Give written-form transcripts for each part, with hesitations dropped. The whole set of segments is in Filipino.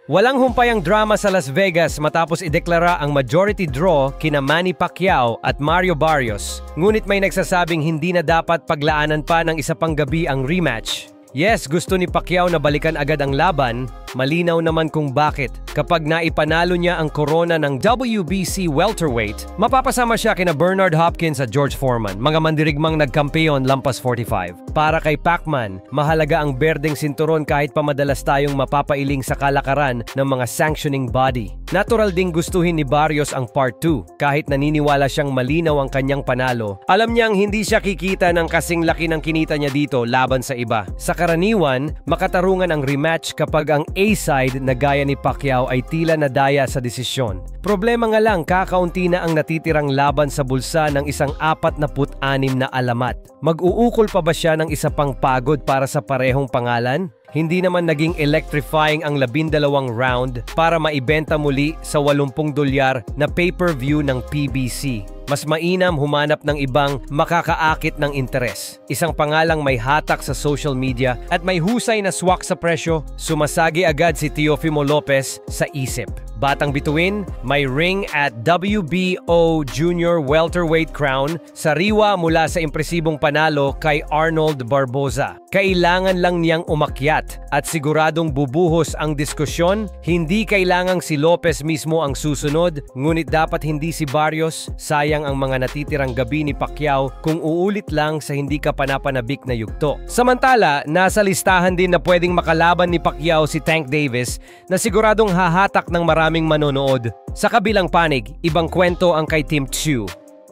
Walang humpayang drama sa Las Vegas matapos ideklara ang majority draw kina Manny Pacquiao at Mario Barrios. Ngunit may nagsasabing hindi na dapat paglaanan pa ng isa pang gabi ang rematch. Yes, gusto ni Pacquiao na balikan agad ang laban, malinaw naman kung bakit. Kapag naipanalo niya ang korona ng WBC welterweight, mapapasama siya kina Bernard Hopkins at George Foreman, mga mandirigmang nagkampeon lampas 45. Para kay Pacman, mahalaga ang berdeng sinturon kahit pa madalas tayong mapapailing sa kalakaran ng mga sanctioning body. Natural ding gustuhin ni Barrios ang Part 2, kahit naniniwala siyang malinaw ang kanyang panalo. Alam niyang hindi siya kikita ng kasing laki ng kinita niya dito laban sa iba. Sa karaniwan, makatarungan ang rematch kapag ang A-side na gaya ni Pacquiao ay tila nadaya sa desisyon. Problema nga lang, kakaunti na ang natitirang laban sa bulsa ng isang 46 na alamat. Mag-uukol pa ba siya ng isa pang pagod para sa parehong pangalan? Hindi naman naging electrifying ang 12 round para maibenta muli sa $80 na pay-per-view ng PBC. Mas mainam humanap ng ibang makakaakit ng interes. Isang pangalang may hatak sa social media at may husay na swak sa presyo, sumasagi agad si Teofimo Lopez sa isip. Batang bituin, may ring at WBO Junior Welterweight crown, sariwa mula sa impresibong panalo kay Arnold Barboza. Kailangan lang niyang umakyat at siguradong bubuhos ang diskusyon. Hindi kailangang si Lopez mismo ang susunod, ngunit dapat hindi si Barrios. Sayang ang mga natitirang gabi ni Pacquiao kung uulit lang sa hindi ka panapanabik na yugto. Samantala, nasa listahan din na pwedeng makalaban ni Pacquiao si Tank Davis na siguradong hahatak ng maraming manonood. Sa kabilang panig, ibang kwento ang kay Tim Tszyu.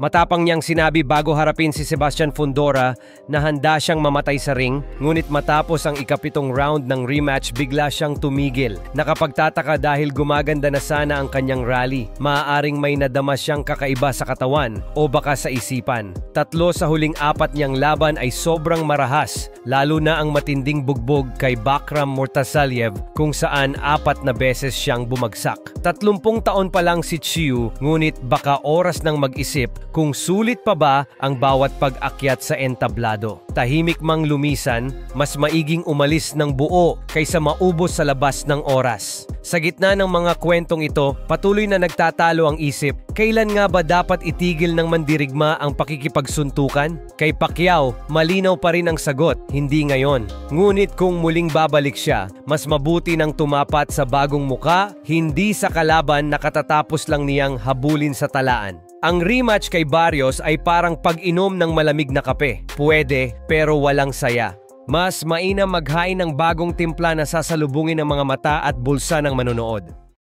Matapang niyang sinabi bago harapin si Sebastian Fundora na handa siyang mamatay sa ring, ngunit matapos ang ikapitong round ng rematch bigla siyang tumigil. Nakapagtataka dahil gumaganda na sana ang kanyang rally. Maaaring may nadama siyang kakaiba sa katawan o baka sa isipan. 3 sa huling 4 niyang laban ay sobrang marahas, lalo na ang matinding bugbog kay Bakram Murtasalyev kung saan 4 na beses siyang bumagsak. 30 taon pa lang si Tszyu, ngunit baka oras nang mag-isip kung sulit pa ba ang bawat pag-akyat sa entablado. Tahimik mang lumisan, mas maiging umalis ng buo kaysa maubos sa labas ng oras. Sa gitna ng mga kwentong ito, patuloy na nagtatalo ang isip. Kailan nga ba dapat itigil ng mandirigma ang pakikipagsuntukan? Kay Pacquiao, malinaw pa rin ang sagot, hindi ngayon. Ngunit kung muling babalik siya, mas mabuti nang tumapat sa bagong muka, hindi sa kalaban na katatapos lang niyang habulin sa talaan. Ang rematch kay Barrios ay parang pag-inom ng malamig na kape. Pwede, pero walang saya. Mas mainam maghain ng bagong timpla na sasalubungin ng mga mata at bulsa ng manonood.